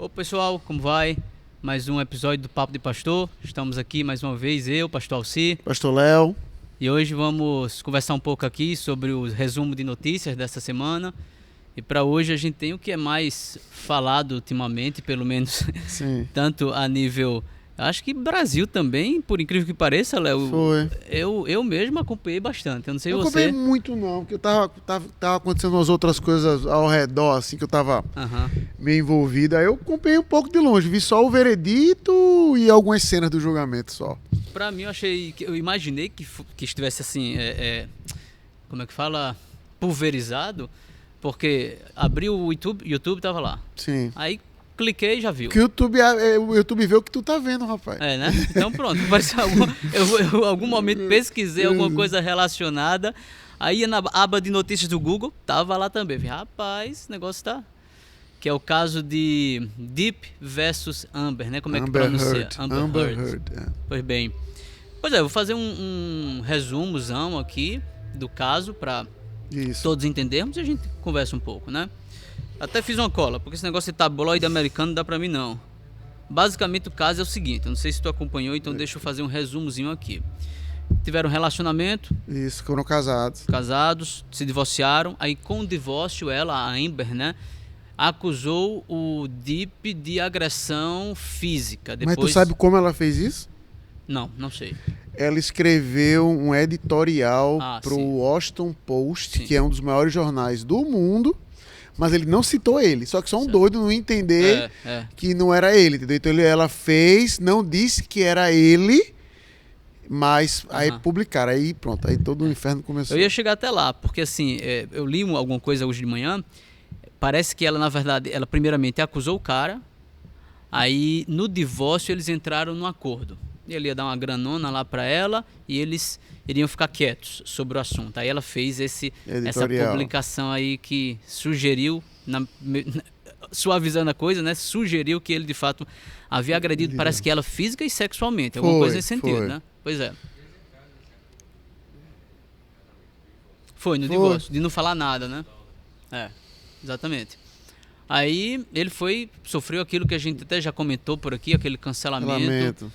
Ô pessoal, como vai? Mais um episódio do Papo de Pastor. Estamos aqui mais uma vez, eu, Pastor Alci. Pastor Léo. E hoje vamos conversar um pouco aqui sobre o resumo de notícias dessa semana. E para hoje a gente tem o que é mais falado ultimamente, pelo menos Sim. tanto a nível... Acho que Brasil também, por incrível que pareça, Léo. Foi. Eu mesmo acompanhei bastante. Eu não sei Eu você. acompanhei muito não, porque tava acontecendo umas outras coisas ao redor, assim, que eu tava meio envolvido. Aí eu acompanhei um pouco de longe, vi só o veredito e algumas cenas do julgamento só. Pra mim, eu imaginei que estivesse assim, como é que fala? Pulverizado, porque abriu o YouTube tava lá. Sim. Aí cliquei e já viu. Que o YouTube vê o que tu tá vendo, rapaz. É, né? Então pronto, parece eu em algum momento pesquisei alguma coisa relacionada, aí na aba de notícias do Google, tava lá também. Falei, rapaz, o negócio tá... Que é o caso de Deep versus Amber, né? Como é que pronuncia? Amber Heard. É. Pois bem. Pois é, eu vou fazer um resumozão aqui do caso para todos entendermos e a gente conversa um pouco, né? Até fiz uma cola, porque esse negócio de tabloide americano não dá pra mim não. Basicamente o caso é o seguinte, eu não sei se tu acompanhou, então deixa eu fazer um resumozinho aqui. Tiveram um relacionamento. Isso, foram casados. Casados, se divorciaram, aí com o divórcio ela, a Amber, né? Acusou o Deep de agressão física. Depois... Mas tu sabe como ela fez isso? Não sei. Ela escreveu um editorial pro sim. Washington Post, Sim. que é um dos maiores jornais do mundo, mas ele não citou ele. Só que só um doido não entender que não era ele, entendeu? Então ela fez, não disse que era ele, mas aí publicaram. Aí pronto, aí todo o inferno começou. Eu ia chegar até lá, porque assim, eu li alguma coisa hoje de manhã, parece que ela, na verdade, ela primeiramente acusou o cara, aí no divórcio eles entraram num acordo. Ele ia dar uma granona lá pra ela e eles iriam ficar quietos sobre o assunto. Aí ela fez essa publicação aí que sugeriu, suavizando a coisa, né? Sugeriu que ele de fato havia agredido, parece que ela física e sexualmente, alguma coisa nesse sentido, né? Pois é. Foi no divórcio, de não falar nada, né? Exatamente. Aí ele sofreu aquilo que a gente até já comentou por aqui, aquele cancelamento.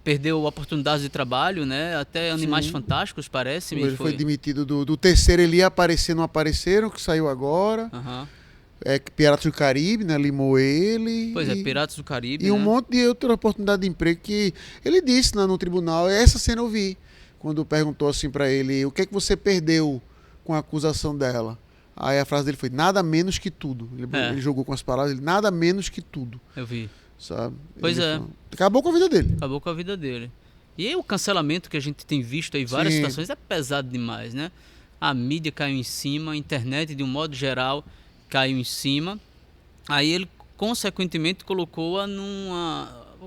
Perdeu oportunidades de trabalho, né? Até Animais Fantásticos, parece. Ele foi demitido do terceiro, ele ia aparecer, não apareceram, que saiu agora. Piratas do Caribe, né? Limou ele. Pois Piratas do Caribe, e um monte de outra oportunidade de emprego que ele disse lá no tribunal. Essa cena eu vi, quando perguntou assim pra ele, o que é que você perdeu com a acusação dela? Aí a frase dele foi, nada menos que tudo. Ele jogou com as palavras, nada menos que tudo. Eu vi. Sabe? Pois Acabou com a vida dele. Acabou com a vida dele. E aí o cancelamento que a gente tem visto aí, várias situações, é pesado demais, né? A mídia caiu em cima, a internet de um modo geral caiu em cima. Aí ele, consequentemente, colocou-a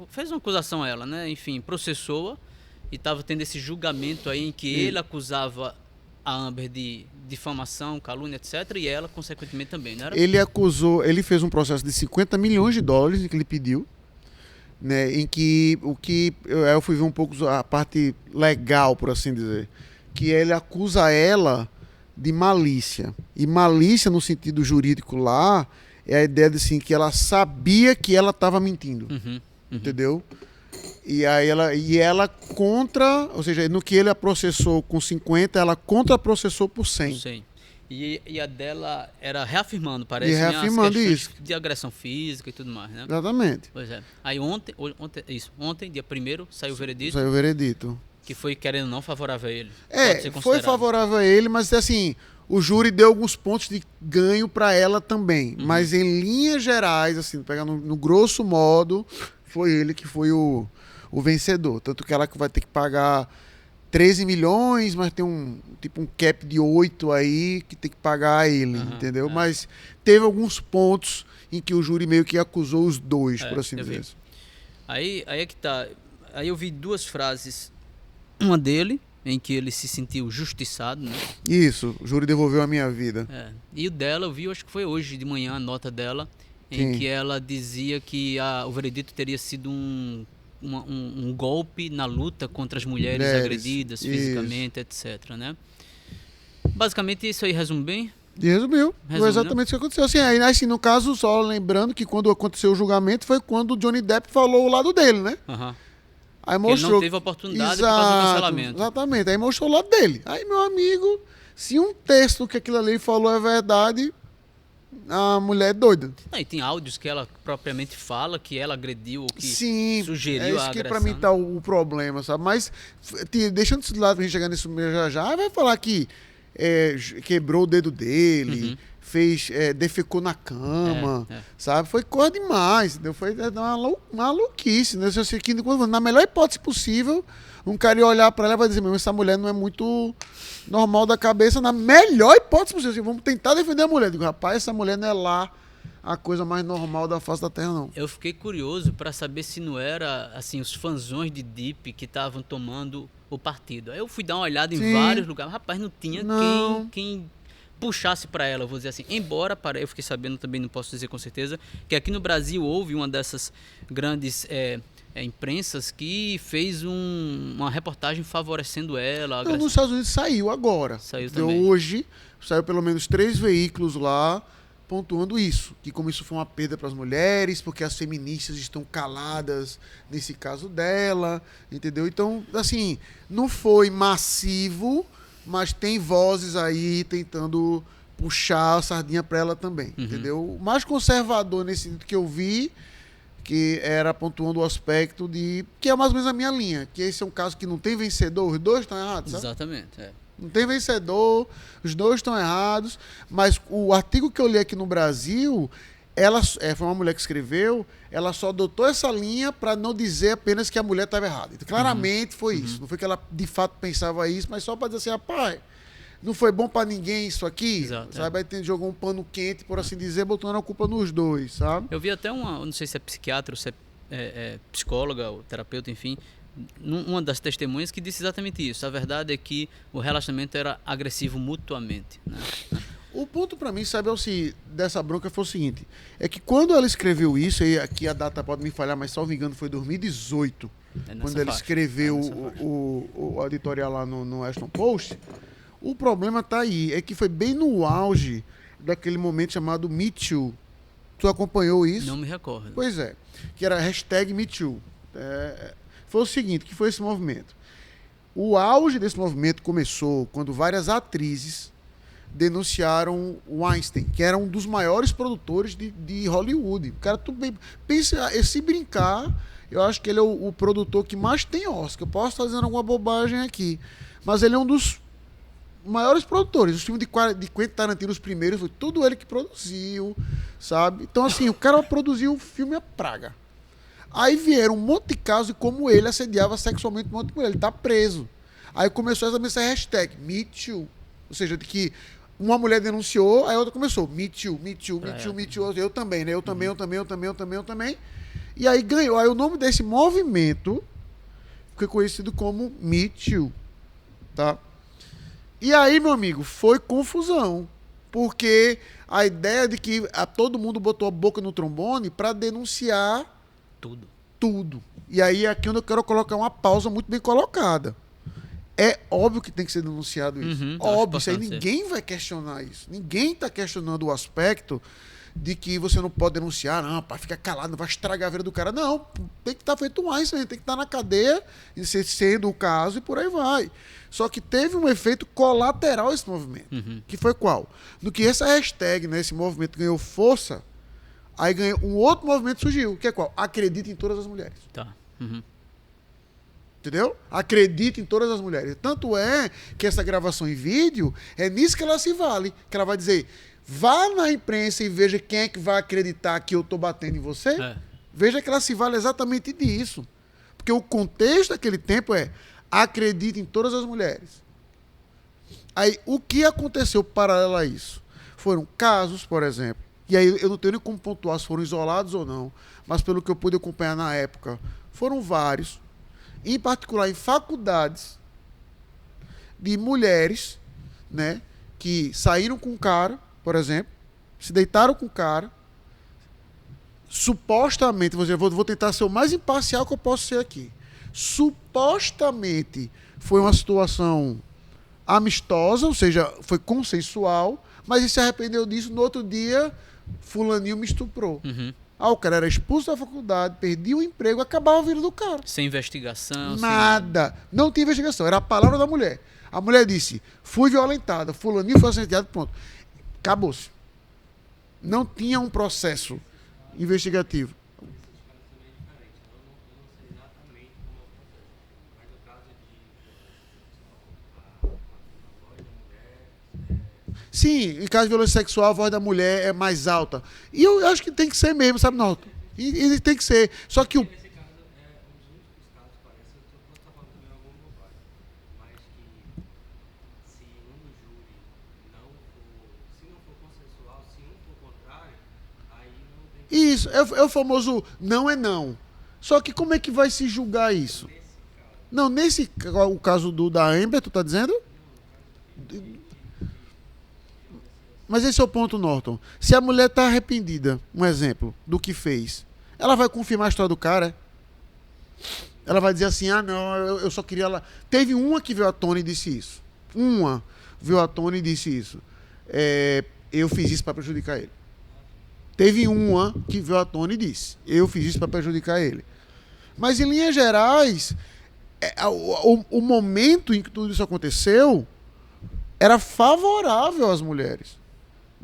fez uma acusação a ela, né? Enfim, processou-a e estava tendo esse julgamento aí em que ele acusava a Amber de difamação, calúnia, etc. E ela, consequentemente, também, não era? Ele fez um processo de $50 milhões que ele pediu, né, em que eu fui ver um pouco a parte legal, por assim dizer, que ele acusa ela de malícia. E malícia, no sentido jurídico lá, é a ideia de assim, que ela sabia que ela estava mentindo. Entendeu? E aí ela contra, ou seja, no que ele a processou com 50, ela contra-processou por 100. Sim. E a dela era reafirmando, parece, reafirmando as isso. De agressão física e tudo mais, né? Exatamente. Pois é. Aí ontem, dia 1º, saiu o veredito. Saiu o veredito. Que foi, querendo ou não, favorável a ele. Foi favorável a ele, mas assim, o júri deu alguns pontos de ganho para ela também. Mas em linhas gerais, assim, pegar no grosso modo, foi ele que foi o vencedor. Tanto que ela vai ter que pagar 13 milhões, mas tem um cap de 8 aí que tem que pagar a ele, entendeu? Mas teve alguns pontos em que o júri meio que acusou os dois, por assim dizer. Aí é que tá. Aí eu vi duas frases. Uma dele, em que ele se sentiu justiçado, né? Isso, o júri devolveu a minha vida. E o dela, eu vi, acho que foi hoje de manhã, a nota dela, em que ela dizia que o veredito teria sido um golpe na luta contra as mulheres agredidas fisicamente, etc, né? Basicamente isso aí resume bem? E resumiu. Foi Resume, exatamente isso que aconteceu. Assim, aí, assim, no caso, só lembrando que quando aconteceu o julgamento foi quando o Johnny Depp falou o lado dele, né? Aham. Aí Que ele mostrou. não teve oportunidade por causa do cancelamento. Exatamente. Aí mostrou o lado dele. Aí, meu amigo, se um texto que aquilo ali falou é verdade, a mulher é doida. Não, e tem áudios que ela propriamente fala que ela agrediu ou que Sim, sugeriu é a isso que agressão. pra mim tá o problema, sabe? Mas, deixando isso de lado pra gente chegar nisso já já, vai falar que quebrou o dedo dele, defecou na cama, sabe? Foi coisa demais, entendeu? Foi uma maluquice, né? Na melhor hipótese possível, um cara ia olhar pra ela e vai dizer, meu, essa mulher não é muito normal da cabeça, na melhor hipótese possível. Assim, vamos tentar defender a mulher. Digo, rapaz, essa mulher não é lá a coisa mais normal da face da Terra, não. Eu fiquei curioso para saber se não era assim os fãzões de Deep que estavam tomando o partido. Aí eu fui dar uma olhada em vários lugares. Rapaz, não tinha quem puxasse para ela, vou dizer assim. Embora, eu fiquei sabendo também, não posso dizer com certeza, que aqui no Brasil houve uma dessas grandes imprensas que fez uma reportagem favorecendo ela. Não, nos Estados Unidos saiu agora. Saiu também. Hoje, saiu pelo menos 3 veículos lá pontuando isso, que como isso foi uma perda para as mulheres, porque as feministas estão caladas nesse caso dela, entendeu? Então, assim, não foi massivo, mas tem vozes aí tentando puxar a sardinha para ela também, entendeu? O mais conservador nesse sentido que eu vi, que era pontuando o aspecto de... que é mais ou menos a minha linha, que esse é um caso que não tem vencedor, os dois estão errados, sabe? Exatamente, Não tem vencedor, os dois estão errados, mas o artigo que eu li aqui no Brasil, ela foi uma mulher que escreveu, ela só adotou essa linha para não dizer apenas que a mulher estava errada. Então, claramente foi isso. Não foi que ela de fato pensava isso, mas só para dizer assim, rapaz, não foi bom para ninguém isso aqui, sabe? Aí jogou um pano quente, por assim dizer, botando a culpa nos dois, sabe? Eu vi até não sei se é psiquiatra ou se é psicóloga ou terapeuta, enfim, uma das testemunhas que disse exatamente isso. A verdade é que o relacionamento era agressivo mutuamente, né? O ponto para mim, sabe, dessa bronca foi o seguinte, é que quando ela escreveu isso, e aqui a data pode me falhar, mas salvo engano foi 2018, quando ela escreveu o editorial lá no Washington Post, o problema tá aí, é que foi bem no auge daquele momento chamado Me Too. Tu acompanhou isso? Não me recordo. Pois é, que era #MeToo. Foi o seguinte, que foi esse movimento. O auge desse movimento começou quando várias atrizes denunciaram o Weinstein, que era um dos maiores produtores de Hollywood. O cara, tu pensa, se brincar, eu acho que ele é o produtor que mais tem Oscar. Eu posso estar dizendo alguma bobagem aqui, mas ele é um dos maiores produtores. Os filmes de Quentin Tarantino, os primeiros, foi tudo ele que produziu, sabe? Então, assim, o cara produziu o filme A Praga. Aí vieram um monte de casos de como ele assediava sexualmente um monte de mulher. Ele tá preso. Aí começou essa hashtag, Me Too. Ou seja, de que uma mulher denunciou, aí a outra começou, Me Too, Me Too, Me Too, Me Too. Eu também, né? Eu também. E aí ganhou. Aí o nome desse movimento foi conhecido como Me Too. Tá? E aí, meu amigo, foi confusão. Porque a ideia de que todo mundo botou a boca no trombone para denunciar tudo. E aí aqui onde eu quero colocar uma pausa muito bem colocada. É óbvio que tem que ser denunciado isso. Óbvio, isso aí ninguém vai questionar isso. Ninguém está questionando o aspecto de que você não pode denunciar, não, pá, fica calado, não vai estragar a vida do cara. Não, tem que estar feito mais, tem que estar na cadeia, sendo o caso, e por aí vai. Só que teve um efeito colateral esse movimento. Que foi qual? No que essa hashtag, né, esse movimento ganhou força, aí ganhou um outro movimento surgiu, que é qual? Acredita em todas as mulheres. Tá. Entendeu? Acredita em todas as mulheres. Tanto é que essa gravação em vídeo é nisso que ela se vale. Que ela vai dizer, vá na imprensa e veja quem é que vai acreditar que eu tô batendo em você. Veja que ela se vale exatamente disso. Porque o contexto daquele tempo é acredita em todas as mulheres. Aí, o que aconteceu paralelo a isso? Foram casos, por exemplo, e aí eu não tenho nem como pontuar se foram isolados ou não, mas pelo que eu pude acompanhar na época, foram vários, em particular em faculdades, de mulheres, né, que saíram com o cara, por exemplo, se deitaram com o cara, supostamente, vou tentar ser o mais imparcial que eu posso ser aqui, supostamente foi uma situação amistosa, ou seja, foi consensual, Mas ele se arrependeu disso, no outro dia, fulaninho me estuprou. Uhum. O cara era expulso da faculdade, perdia o emprego, acabava a vida do cara. Sem investigação. Nada. Não tinha investigação, era a palavra da mulher. A mulher disse, fui violentada, fulaninho foi assenteado, pronto. Acabou-se. Não tinha um processo investigativo. Sim, em caso de violência sexual, a voz da mulher é mais alta. E eu acho que tem que ser mesmo, sabe, Norton? E tem que ser. Só que o. Nesse caso, é um dos únicos casos, parece, eu posso estar falando também alguma bobagem, mas que se um no júri não for, se não for consensual, se um for contrário, aí não tem. Isso, é o famoso não é não. Só que como é que vai se julgar isso? Não, o caso da Amber, tu tá dizendo? Mas esse é o ponto, Norton. Se a mulher está arrependida, um exemplo, do que fez, ela vai confirmar a história do cara? Ela vai dizer assim, não, eu só queria lá. Teve uma que viu a Tony e disse isso. Uma viu a Tony e disse isso. Eu fiz isso para prejudicar ele. Teve uma que viu a Tony e disse, eu fiz isso para prejudicar ele. Mas, em linhas gerais, o momento em que tudo isso aconteceu era favorável às mulheres.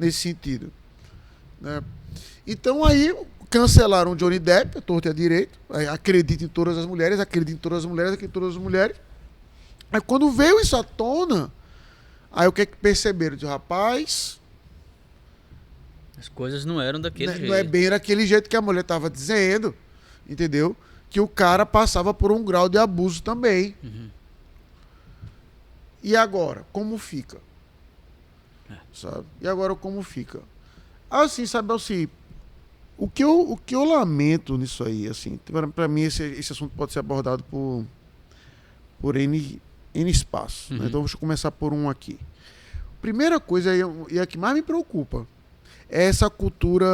Nesse sentido. Né? Então aí cancelaram o Johnny Depp, a torta e a direito, acredita em todas as mulheres, acredita em todas as mulheres, acredita em todas as mulheres. Aí quando veio isso à tona, aí o que é que perceberam? De rapaz, As coisas não eram daquele jeito. não é bem daquele jeito que a mulher estava dizendo, entendeu? Que o cara passava por um grau de abuso também. Uhum. E agora, como fica? Sabe? E agora como fica? Assim, sabe, assim, o que eu lamento nisso aí, assim, para mim esse assunto pode ser abordado por N espaços. Né? Então deixa eu começar por um aqui. Primeira coisa, e a que mais me preocupa, é essa cultura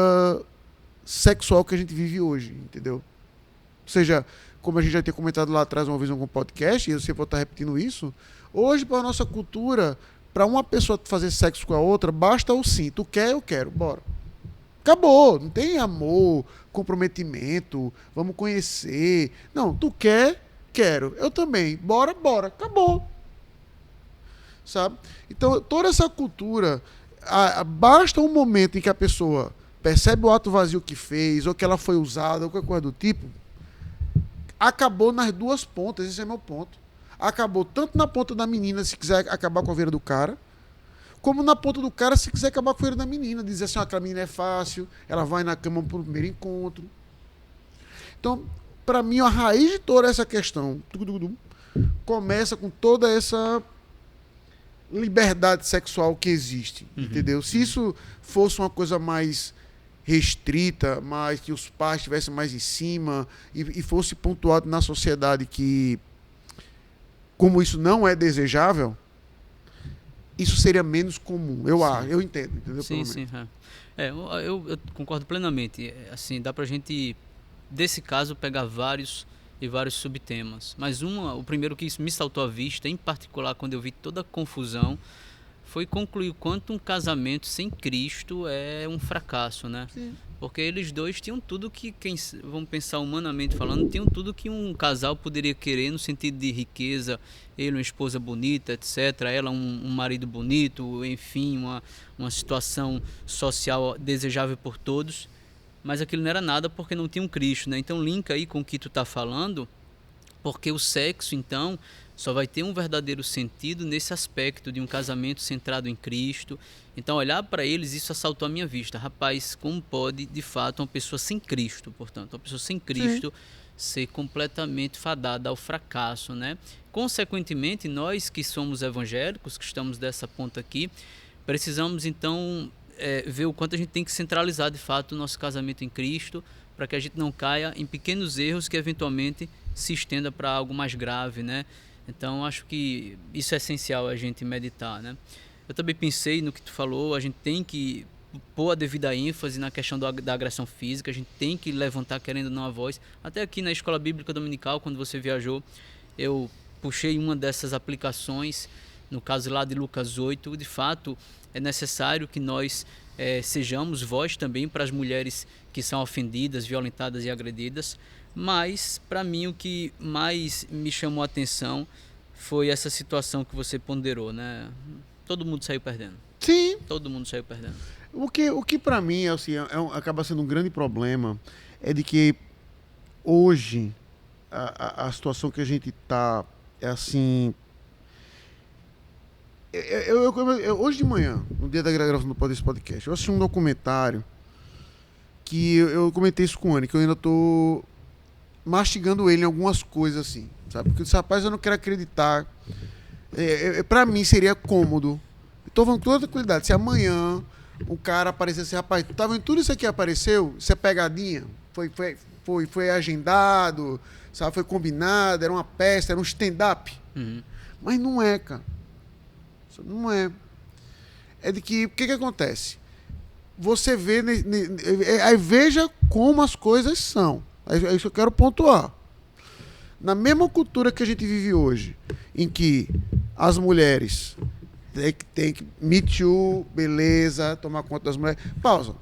sexual que a gente vive hoje, entendeu? Ou seja, como a gente já tinha comentado lá atrás uma vez em algum podcast, e eu sempre vou estar repetindo isso, hoje, para a nossa cultura, para uma pessoa fazer sexo com a outra, basta o sim. Tu quer, eu quero. Bora. Acabou. Não tem amor, comprometimento, vamos conhecer. Não, tu quer, quero. Eu também. Bora, bora. Acabou. Sabe? Então, toda essa cultura, basta um momento em que a pessoa percebe o ato vazio que fez, ou que ela foi usada, ou qualquer coisa do tipo, acabou nas duas pontas. Esse é meu ponto. Acabou tanto na ponta da menina, se quiser acabar com a vida do cara, como na ponta do cara, se quiser acabar com a vida da menina. Dizer assim, aquela menina é fácil, ela vai na cama pro primeiro encontro. Então, para mim, a raiz de toda essa questão começa com toda essa liberdade sexual que existe, entendeu? Se isso fosse uma coisa mais restrita, mas que os pais estivessem mais em cima e fosse pontuado na sociedade que como isso não é desejável, isso seria menos comum. Eu entendo, entendeu? Sim, sim. Eu concordo plenamente. Assim, dá pra gente, desse caso, pegar vários subtemas. Mas o primeiro que me saltou à vista, em particular, quando eu vi toda a confusão, foi concluir o quanto um casamento sem Cristo é um fracasso, né? Sim. Porque eles dois tinham tudo que, vamos pensar humanamente falando, tinham tudo que um casal poderia querer no sentido de riqueza, ele uma esposa bonita, etc., ela um marido bonito, enfim, uma situação social desejável por todos, mas aquilo não era nada porque não tinha um Cristo, né? Então linka aí com o que tu tá falando, porque o sexo, então, só vai ter um verdadeiro sentido nesse aspecto de um casamento centrado em Cristo. Então, olhar para eles, isso assaltou a minha vista. Rapaz, como pode, de fato, uma pessoa sem Cristo, portanto, uma pessoa sem Cristo, ser completamente fadada ao fracasso, né? Consequentemente, nós que somos evangélicos, que estamos dessa ponta aqui, precisamos, então, ver o quanto a gente tem que centralizar, de fato, o nosso casamento em Cristo, para que a gente não caia em pequenos erros que, eventualmente, se estenda para algo mais grave, né? Então, acho que isso é essencial a gente meditar, né? Eu também pensei no que tu falou, a gente tem que pôr a devida ênfase na questão da agressão física, a gente tem que levantar, querendo ou não, a voz. Até aqui na Escola Bíblica Dominical, quando você viajou, eu puxei uma dessas aplicações, no caso lá de Lucas 8, de fato, é necessário que nós sejamos voz também para as mulheres que são ofendidas, violentadas e agredidas, mas para mim o que mais me chamou a atenção foi essa situação que você ponderou, né? Todo mundo saiu perdendo. Sim. Todo mundo saiu perdendo. O que para mim assim, acaba sendo um grande problema é de que hoje a situação que a gente está é assim. Hoje de manhã, no dia da gravação desse podcast, eu assisti um documentário que eu comentei isso com o Anny, que eu ainda tô mastigando ele em algumas coisas assim, sabe? Porque esse rapaz eu não quero acreditar. Pra mim seria cômodo. Tô falando com toda tranquilidade. Se amanhã o cara aparecesse, rapaz, tá vendo tudo isso aqui apareceu? Isso é pegadinha? Foi agendado, sabe? Foi combinado, era uma peça, era um stand-up. Uhum. Mas não é, cara. Não é. É de que, o que acontece? Você vê, aí veja como as coisas são. É isso que eu quero pontuar. Na mesma cultura que a gente vive hoje, em que as mulheres tem que Me Too, beleza, tomar conta das mulheres. Pausa.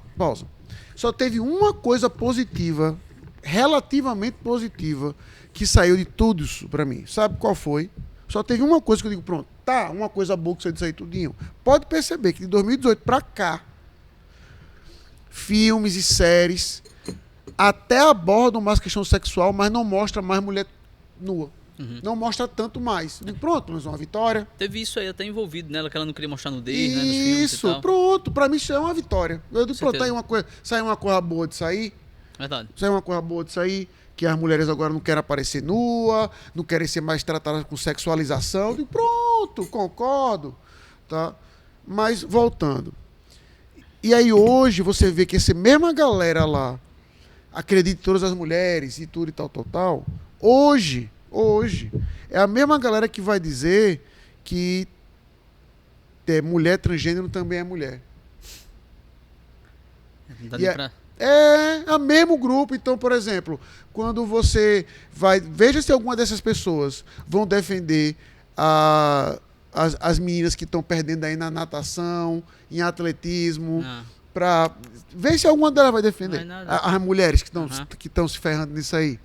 Só teve uma coisa positiva, relativamente positiva, que saiu de tudo isso pra mim. Sabe qual foi? Só teve uma coisa que eu digo, pronto, tá, uma coisa boa que saiu disso aí tudinho. Pode perceber que de 2018 pra cá, filmes e séries até abordam mais questão sexual, mas não mostra mais mulher nua. Uhum. Não mostra tanto mais. Eu digo, pronto, mas uma vitória. Teve isso aí até envolvido nela, que ela não queria mostrar nudez, né, nos filmes e Isso, tal. pronto. Pra mim isso é uma vitória. Eu digo, pronto, Certeza. saiu uma coisa boa disso aí. Verdade. Saiu uma coisa boa disso aí, que as mulheres agora não querem aparecer nua, não querem ser mais tratadas com sexualização. Eu digo, pronto, concordo. Tá? Mas, voltando. E aí hoje você vê que essa mesma galera lá acredita em todas as mulheres e tudo e tal. Hoje, é a mesma galera que vai dizer que mulher transgênero também é mulher. Não dá nem pra... É o mesmo grupo. Então, por exemplo, quando você vai... Veja se alguma dessas pessoas vão defender as meninas que estão perdendo aí na natação, em atletismo, ver se alguma delas vai defender. As mulheres que estão se ferrando nisso aí.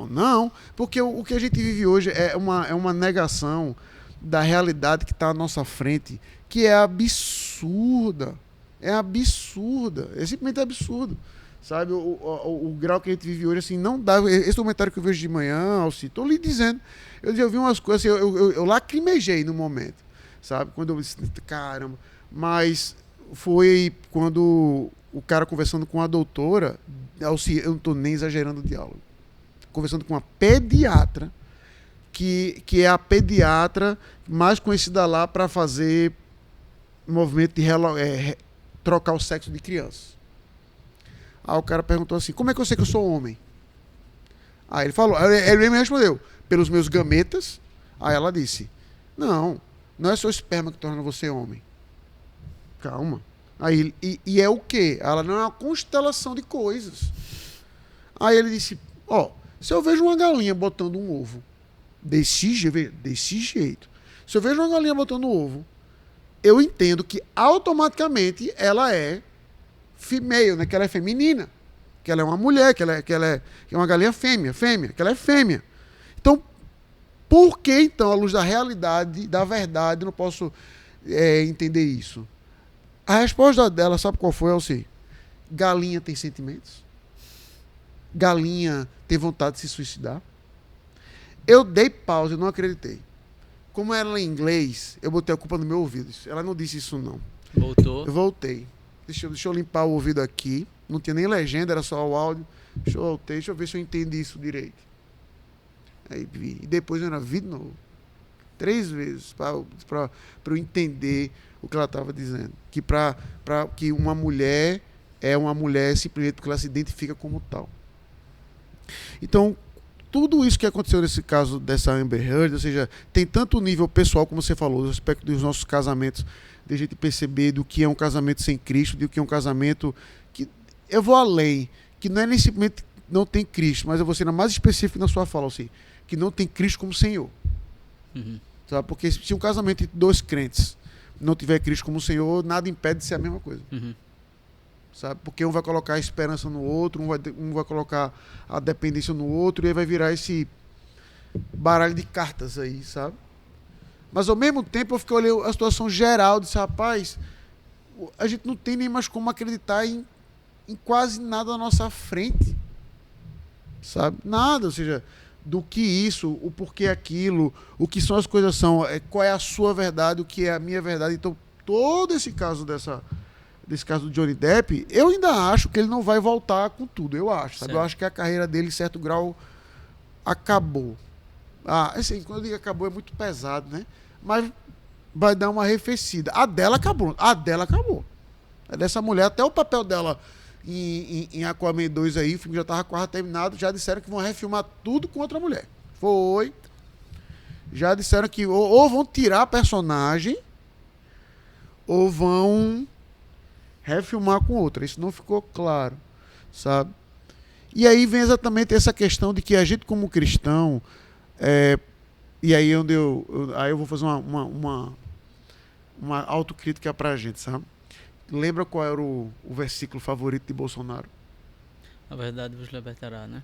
Não, porque o que a gente vive hoje é uma negação da realidade que está à nossa frente, que é absurda. É absurda. É simplesmente absurdo. Sabe? O grau que a gente vive hoje, assim, não dá. Esse documentário que eu vejo de manhã, Alci, estou lhe dizendo. Eu vi umas coisas, assim, eu lacrimejei no momento. Sabe? Quando eu disse, caramba. Mas foi quando o cara conversando com a doutora, Alci, eu não estou nem exagerando o diálogo. Conversando com uma pediatra, que é a pediatra mais conhecida lá para fazer movimento de trocar o sexo de crianças. Aí o cara perguntou assim, como é que eu sei que eu sou homem? Aí ele falou, ele mesmo respondeu, pelos meus gametas. Aí ela disse, não é seu esperma que torna você homem. Calma. Aí, e é o quê? Ela não é uma constelação de coisas. Aí ele disse, se eu vejo uma galinha botando um ovo desse jeito, se eu vejo uma galinha botando um ovo, eu entendo que automaticamente ela é female, né? Que ela é feminina, que ela é uma mulher, que ela é uma galinha fêmea, que ela é fêmea. Então, por que então, à luz da realidade, da verdade, eu não posso entender isso? A resposta dela, sabe qual foi, Alci? Galinha tem sentimentos? Galinha tem vontade de se suicidar? Eu dei pausa, eu não acreditei. Como era em inglês, eu botei a culpa no meu ouvido. Ela não disse isso, não. Voltou. Eu voltei. Deixa eu limpar o ouvido aqui. Não tinha nem legenda, era só o áudio. Deixa eu ver se eu entendi isso direito. Aí vi. E depois eu vi de novo. 3 vezes para eu entender o que ela estava dizendo. Que uma mulher é uma mulher simplesmente porque ela se identifica como tal. Então, tudo isso que aconteceu nesse caso dessa Amber Heard, ou seja, tem tanto nível pessoal, como você falou, no aspecto dos nossos casamentos, de a gente perceber do que é um casamento sem Cristo, do que é um casamento que... Eu vou além, que não é nem simplesmente não tem Cristo, mas eu vou ser mais específico na sua fala, que não tem Cristo como Senhor. Uhum. Sabe? Porque se um casamento entre 2 crentes não tiver Cristo como Senhor, nada impede de ser a mesma coisa. Uhum. Sabe? Porque um vai colocar a esperança no outro, um vai colocar a dependência no outro, e aí vai virar esse baralho de cartas aí, sabe? Mas ao mesmo tempo eu fiquei olhando a situação geral, disse, rapaz, a gente não tem nem mais como acreditar em quase nada à nossa frente, sabe? Nada, ou seja, do que isso, o porquê aquilo, o que são as coisas são, qual é a sua verdade, o que é a minha verdade. Então, todo esse caso desse caso do Johnny Depp, eu ainda acho que ele não vai voltar com tudo, eu acho, sabe? Certo. Eu acho que a carreira dele, em certo grau, acabou. Assim, quando eu digo acabou é muito pesado, né? Mas vai dar uma arrefecida. A dela acabou. A dessa mulher, até o papel dela em Aquaman 2 aí, o filme já estava quase terminado, já disseram que vão refilmar tudo com outra mulher. Foi. Já disseram que ou vão tirar a personagem ou vão refilmar com outra. Isso não ficou claro, sabe? E aí vem exatamente essa questão de que a gente como cristão, e aí onde aí eu vou fazer uma autocrítica pra gente, sabe? Lembra qual era o versículo favorito de Bolsonaro? A verdade vos libertará, né?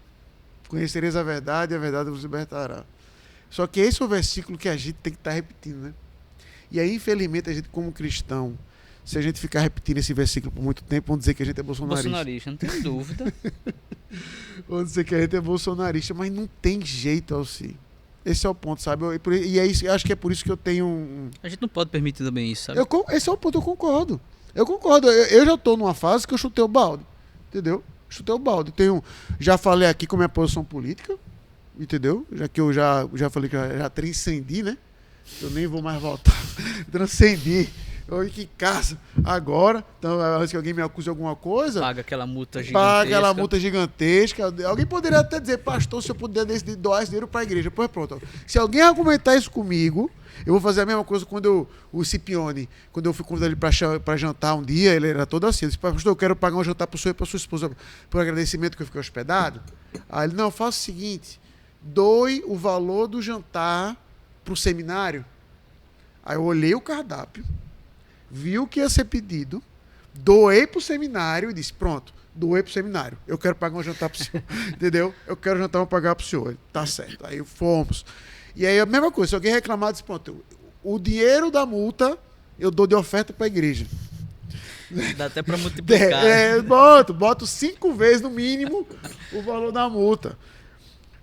Conhecereis a verdade e a verdade vos libertará. Só que esse é o versículo que a gente tem que estar repetindo, né? E aí, infelizmente, a gente como cristão, se a gente ficar repetindo esse versículo por muito tempo, vão dizer que a gente é bolsonarista. Bolsonarista, não tem dúvida. Vão dizer que a gente é bolsonarista, mas não tem jeito, Alci. Esse é o ponto, sabe? E é isso, eu acho que é por isso que eu tenho A gente não pode permitir também isso, sabe? Esse é o ponto, eu concordo. Eu já estou numa fase que eu chutei o balde, entendeu? Chutei o balde. Já falei aqui com a minha posição política, entendeu? Já que eu já falei que já transcendi, né? Eu nem vou mais voltar. Transcendi. Eu que casa agora. Então, antes que alguém me acuse de alguma coisa, Paga aquela multa gigantesca. paga aquela multa gigantesca. Alguém poderia até dizer, pastor, se eu puder doar esse dinheiro para a igreja. Pois pronto. Se alguém argumentar isso comigo, eu vou fazer a mesma coisa quando o Scipione, quando eu fui convidar ele para jantar um dia, ele era todo assim. Eu disse, pastor, eu quero pagar um jantar para o senhor e para sua esposa por agradecimento que eu fiquei hospedado. Aí ele, não, faça o seguinte, doe o valor do jantar para o seminário. Aí eu olhei o cardápio, vi o que ia ser pedido, doei pro seminário e disse, pronto, doei pro seminário. Eu quero pagar um jantar pro senhor. Entendeu? Eu quero jantar, vou pagar pro senhor. Tá certo. Aí fomos. E aí a mesma coisa, se alguém reclamar, disse, pronto, o dinheiro da multa eu dou de oferta pra igreja. Dá até pra multiplicar. Boto 5 vezes no mínimo o valor da multa.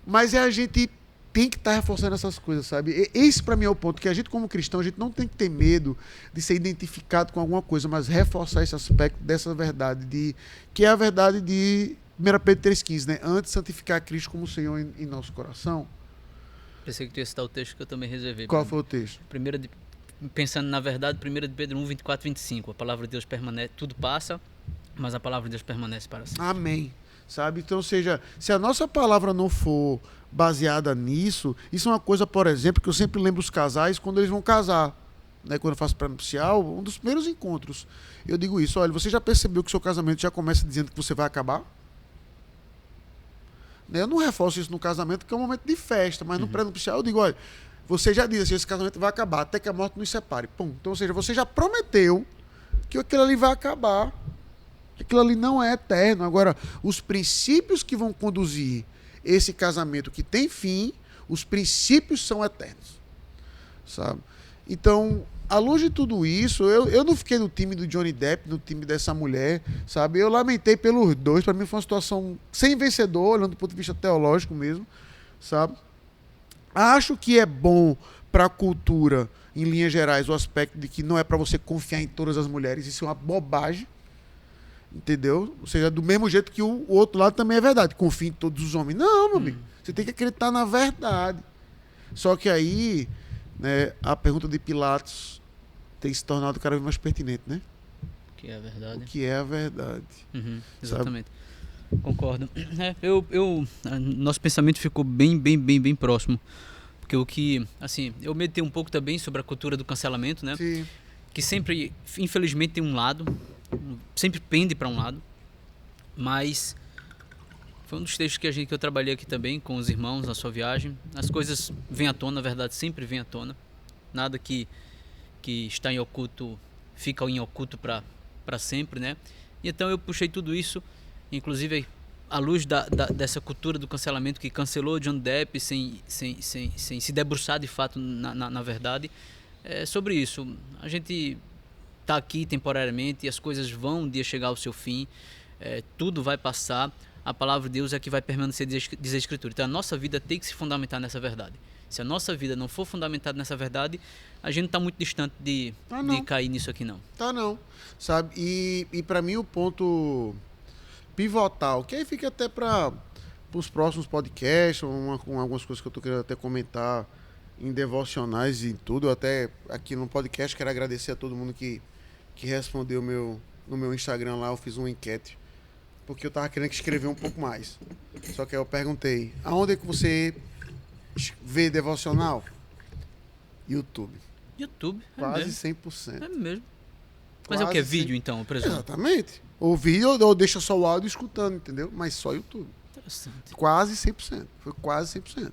Mas a gente tem que estar reforçando essas coisas, sabe? Esse para mim é o ponto, que a gente como cristão, a gente não tem que ter medo de ser identificado com alguma coisa, mas reforçar esse aspecto dessa verdade, que é a verdade de 1 Pedro 3,15, né? Antes santificar Cristo como Senhor em nosso coração. Pensei que tu ia citar o texto que eu também reservei. Qual foi o texto? Pensando na verdade, 1 de Pedro 1, 24, 25. A palavra de Deus permanece, tudo passa, mas a palavra de Deus permanece para sempre. Amém. Sabe? Então, ou seja, se a nossa palavra não for baseada nisso, isso é uma coisa, por exemplo, que eu sempre lembro os casais quando eles vão casar, né? Quando eu faço pré-nupcial, um dos primeiros encontros, eu digo isso, olha, você já percebeu que o seu casamento já começa dizendo que você vai acabar? Eu não reforço isso no casamento, porque é um momento de festa, mas no pré-nupcial eu digo, olha, você já disse assim, esse casamento vai acabar, até que a morte nos separe. Pum. Então, ou seja, você já prometeu que aquilo ali vai acabar, que aquilo ali não é eterno. Agora, os princípios que vão conduzir esse casamento que tem fim, os princípios são eternos, sabe? Então, à luz de tudo isso, eu não fiquei no time do Johnny Depp, no time dessa mulher, sabe? Eu lamentei pelos dois, para mim foi uma situação sem vencedor, olhando do ponto de vista teológico mesmo, sabe? Acho que é bom para a cultura, em linhas gerais, o aspecto de que não é para você confiar em todas as mulheres, isso é uma bobagem, entendeu? Ou seja, do mesmo jeito que o outro lado também é verdade, confia em todos os homens. Não, meu amigo, você tem que acreditar na verdade. Só que aí, né, a pergunta de Pilatos tem se tornado cada vez mais pertinente, né? O que é a verdade. O que é a verdade? Exatamente. Concordo. Nosso pensamento ficou bem próximo. Porque o que, assim, eu meditei um pouco também sobre a cultura do cancelamento, né? Sim. Que sempre, infelizmente, tem um lado, sempre pende para um lado, mas foi um dos textos que eu trabalhei aqui também com os irmãos na sua viagem. As coisas vêm à tona, a verdade sempre vem à tona. Nada que que está em oculto fica em oculto para sempre, né? E então eu puxei tudo isso, inclusive à luz dessa cultura do cancelamento que cancelou Johnny Depp sem se debruçar de fato na verdade, sobre isso. A gente está aqui temporariamente e as coisas vão um dia chegar ao seu fim, tudo vai passar, a palavra de Deus é que vai permanecer, diz a Escritura. Então a nossa vida tem que se fundamentar nessa verdade. Se a nossa vida não for fundamentada nessa verdade, a gente não está muito distante de cair nisso aqui, não. Tá não, sabe? E para mim o ponto pivotal, que aí fica até para os próximos podcasts, com algumas coisas que eu tô querendo até comentar em devocionais e tudo, até aqui no podcast quero agradecer a todo mundo que respondeu no meu Instagram lá, eu fiz uma enquete, porque eu tava querendo escrever um pouco mais. Só que aí eu perguntei, aonde é que você vê devocional? YouTube. YouTube, Quase mesmo. 100%. É mesmo. Mas é o que? Vídeo, então, eu presumo? Exatamente. Ou vídeo ou deixa só o áudio escutando, entendeu? Mas só YouTube. Interessante. Quase 100%. Foi quase 100%.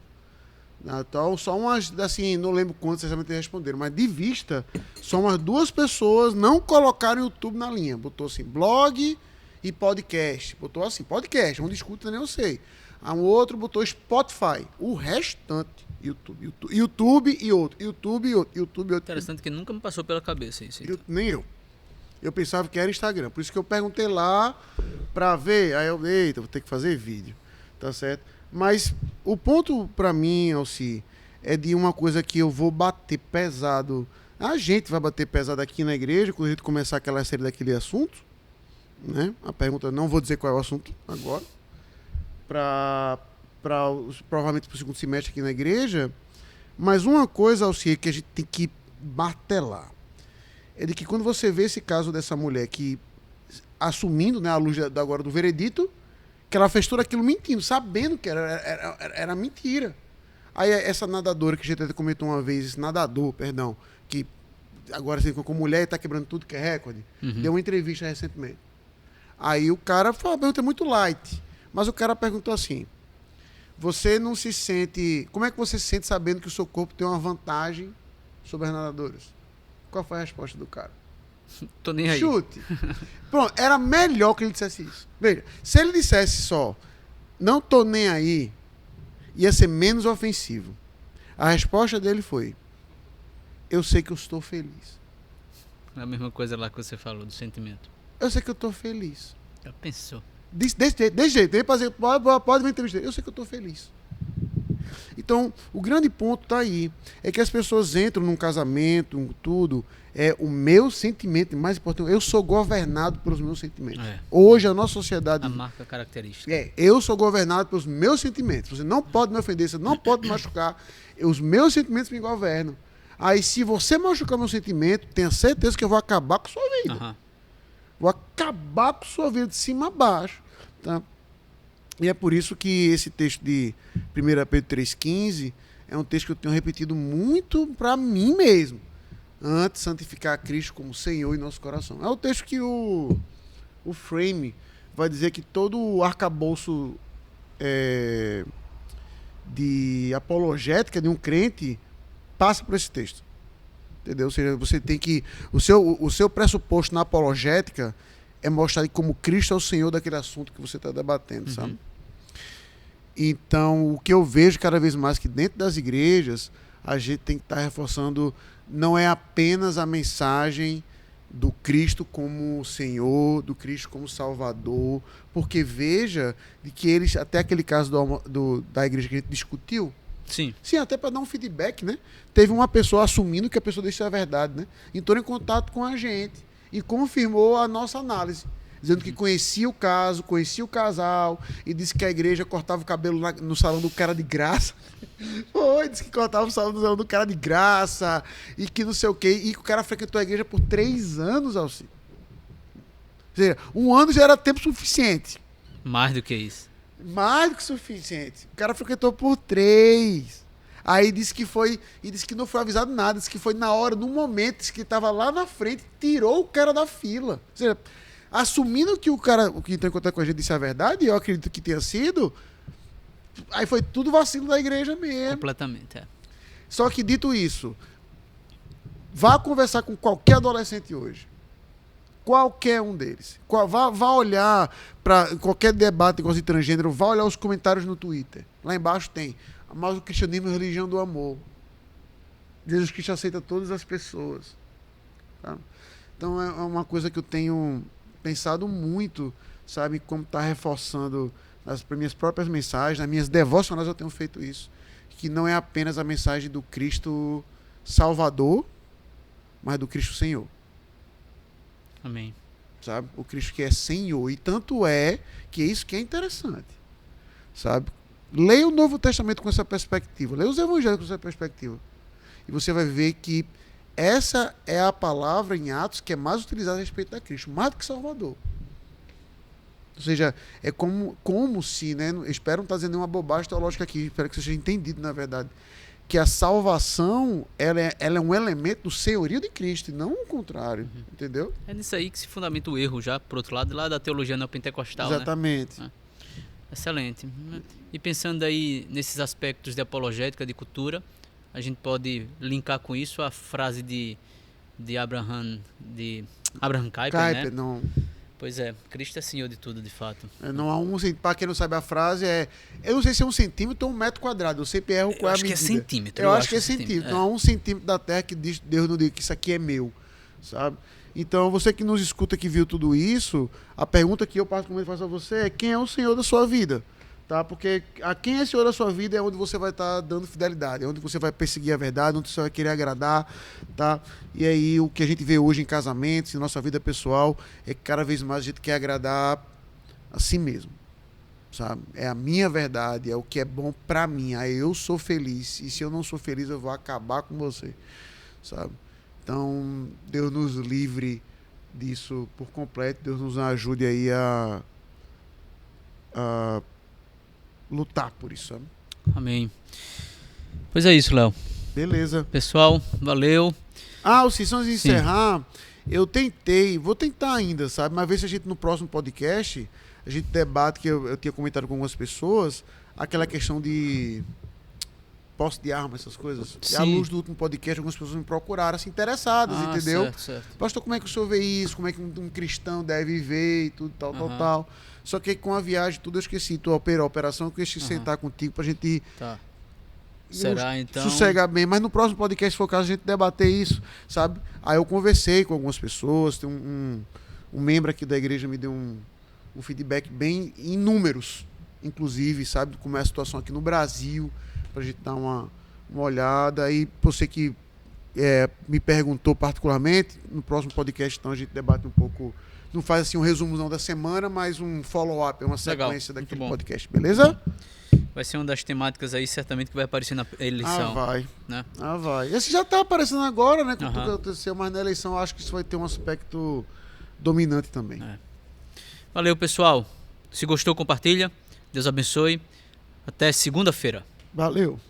Então, só umas, assim, não lembro quantos exatamente responderam, mas de vista, só umas 2 pessoas não colocaram o YouTube na linha. Botou assim, blog e podcast. Botou assim, podcast, onde escuta nem eu sei. Um outro botou Spotify. O restante, YouTube e outro. YouTube e outro. Interessante que nunca me passou pela cabeça isso. Então. Nem eu. Eu pensava que era Instagram. Por isso que eu perguntei lá pra ver. Aí eu, eita, vou ter que fazer vídeo. Tá certo? Mas o ponto pra mim, Alci, é de uma coisa que eu vou bater pesado. A gente vai bater pesado aqui na igreja, quando a gente começar aquela série daquele assunto. Né? A pergunta, não vou dizer qual é o assunto agora. Provavelmente para o segundo semestre aqui na igreja. Mas uma coisa, Alci, que a gente tem que martelar é de que quando você vê esse caso dessa mulher que, assumindo, né, a luz agora do veredito, que ela fez tudo aquilo mentindo, sabendo que era mentira. Aí essa nadadora que a gente até comentou uma vez, esse nadador, perdão, que agora assim, com mulher e está quebrando tudo que é recorde, deu uma entrevista recentemente. Aí o cara foi uma pergunta muito light, mas o cara perguntou assim, você não se sente... Como é que você se sente sabendo que o seu corpo tem uma vantagem sobre as nadadoras? Qual foi a resposta do cara? Tô nem aí. Chute. Pronto, era melhor que ele dissesse isso. Veja, se ele dissesse só, não tô nem aí, ia ser menos ofensivo. A resposta dele foi, eu sei que eu estou feliz. É a mesma coisa lá que você falou, do sentimento. Eu sei que eu estou feliz. Já pensou? Desse jeito. Pode ver entrevista. Eu sei que eu estou feliz. Então, o grande ponto está aí. É que as pessoas entram num casamento, tudo. É o meu sentimento, mais importante. Eu sou governado pelos meus sentimentos. Hoje, a nossa sociedade... A marca característica. Eu sou governado pelos meus sentimentos. Você não pode me ofender, você não pode me machucar. Os meus sentimentos me governam. Aí, se você machucar meu sentimento, tenha certeza que eu vou acabar com a sua vida. Vou acabar com a sua vida de cima a baixo. Tá? E é por isso que esse texto de 1 Pedro 3,15 é um texto que eu tenho repetido muito para mim mesmo. Antes, santificar a Cristo como Senhor em nosso coração. É o texto que o Frame vai dizer que todo o arcabouço de apologética de um crente passa por esse texto. Entendeu? Ou seja, você tem que... O seu pressuposto na apologética é mostrar como Cristo é o Senhor daquele assunto que você está debatendo, sabe? Então, o que eu vejo cada vez mais que dentro das igrejas, a gente tem que estar reforçando, não é apenas a mensagem do Cristo como Senhor, do Cristo como Salvador, porque veja de que eles, até aquele caso da igreja que a gente discutiu, Sim, até para dar um feedback, né? Teve uma pessoa assumindo que a pessoa disse a verdade, né? Entrou em contato com a gente e confirmou a nossa análise, dizendo que conhecia o caso, conhecia o casal, e disse que a igreja cortava o cabelo no salão do cara de graça. Disse que cortava o salão do cara de graça, e que não sei o quê, e que o cara frequentou a igreja por 3 anos, Alci. Ou seja, 1 ano já era tempo suficiente. mais do que isso. Mais do que suficiente. O cara frequentou por 3. Aí disse que foi, e disse que não foi avisado nada, disse que foi na hora, no momento, disse que estava lá na frente, tirou o cara da fila. Ou seja, assumindo que o cara que entrou em contato com a gente disse a verdade, eu acredito que tenha sido, aí foi tudo vacilo da igreja mesmo. Completamente, Só que dito isso, Vá conversar com qualquer adolescente hoje. Qualquer um deles. Vá olhar para qualquer debate com os transgênero, vá olhar os comentários no Twitter. Lá embaixo tem. Mas o cristianismo é a religião do amor. Jesus Cristo aceita todas as pessoas. Tá? Então é uma coisa que eu tenho pensado muito, sabe, como está reforçando nas minhas próprias mensagens, nas minhas devocionais eu tenho feito isso. Que não é apenas a mensagem do Cristo Salvador, mas do Cristo Senhor. Amém. Sabe? O Cristo que é Senhor. E tanto é que é isso que é interessante. Sabe? Leia o Novo Testamento com essa perspectiva. Leia os Evangelhos com essa perspectiva. E você vai ver que essa é a palavra em Atos que é mais utilizada a respeito da Cristo, mais do que Salvador. Ou seja, é como se, né? Espero não estar dizendo nenhuma bobagem teológica aqui, espero que seja entendido, na verdade, que a salvação ela é um elemento do senhorio de Cristo, e não o contrário, entendeu? É nisso aí que se fundamenta o erro já, por outro lado, lá da teologia neopentecostal, Exatamente. Né? Excelente. E pensando aí nesses aspectos de apologética, de cultura, a gente pode linkar com isso a frase de Abraham Kuyper, né? Não. Pois é, Cristo é Senhor de tudo, de fato. Não há para quem não sabe a frase, eu não sei se é 1 centímetro ou 1 metro quadrado, eu sempre erro qual é a medida. Eu acho que é centímetro. Eu acho que é centímetro. Não há 1 centímetro da terra que Deus não diga que isso aqui é meu, sabe? Então, você que nos escuta, que viu tudo isso, a pergunta que eu particularmente faço a você é: quem é o Senhor da sua vida? Tá? Porque a quem é Senhor da sua vida é onde você vai estar dando fidelidade, é onde você vai perseguir a verdade, onde você vai querer agradar, tá? E aí o que a gente vê hoje em casamentos, em nossa vida pessoal, é que cada vez mais a gente quer agradar a si mesmo, sabe? É a minha verdade, é o que é bom pra mim, aí eu sou feliz, e se eu não sou feliz eu vou acabar com você, sabe? Então, Deus nos livre disso por completo, Deus nos ajude aí a lutar por isso, sabe? Amém. Pois é isso, Léo. Beleza. Pessoal, valeu. Se só encerrar, vou tentar ainda, sabe? Mas ver se a gente no próximo podcast, a gente debate, que eu tinha comentado com algumas pessoas, aquela questão de posse de arma, essas coisas. Sim. E à luz do último podcast, algumas pessoas me procuraram, assim, interessadas, entendeu? Certo. Pastor, como é que o senhor vê isso? Como é que um cristão deve viver e tudo, tal. Só que com a viagem, tudo eu esqueci. Tu opera a operação, eu esqueci de sentar contigo pra gente Será, então? Sossegar bem. Mas no próximo podcast, se for o caso, a gente debater isso, sabe? Aí eu conversei com algumas pessoas, tem um membro aqui da igreja me deu um feedback bem em números, inclusive, sabe? Como é a situação aqui no Brasil, pra gente dar uma olhada. Aí você que me perguntou particularmente, no próximo podcast, então, a gente debate um pouco. Não faz assim um resumo não da semana, mas um follow-up, uma sequência daquele podcast, beleza? Vai ser uma das temáticas aí, certamente, que vai aparecer na eleição. Vai. Né? Vai. Esse já está aparecendo agora, né? Com tudo que aconteceu, mas na eleição eu acho que isso vai ter um aspecto dominante também. Valeu, pessoal. Se gostou, compartilha. Deus abençoe. Até segunda-feira. Valeu.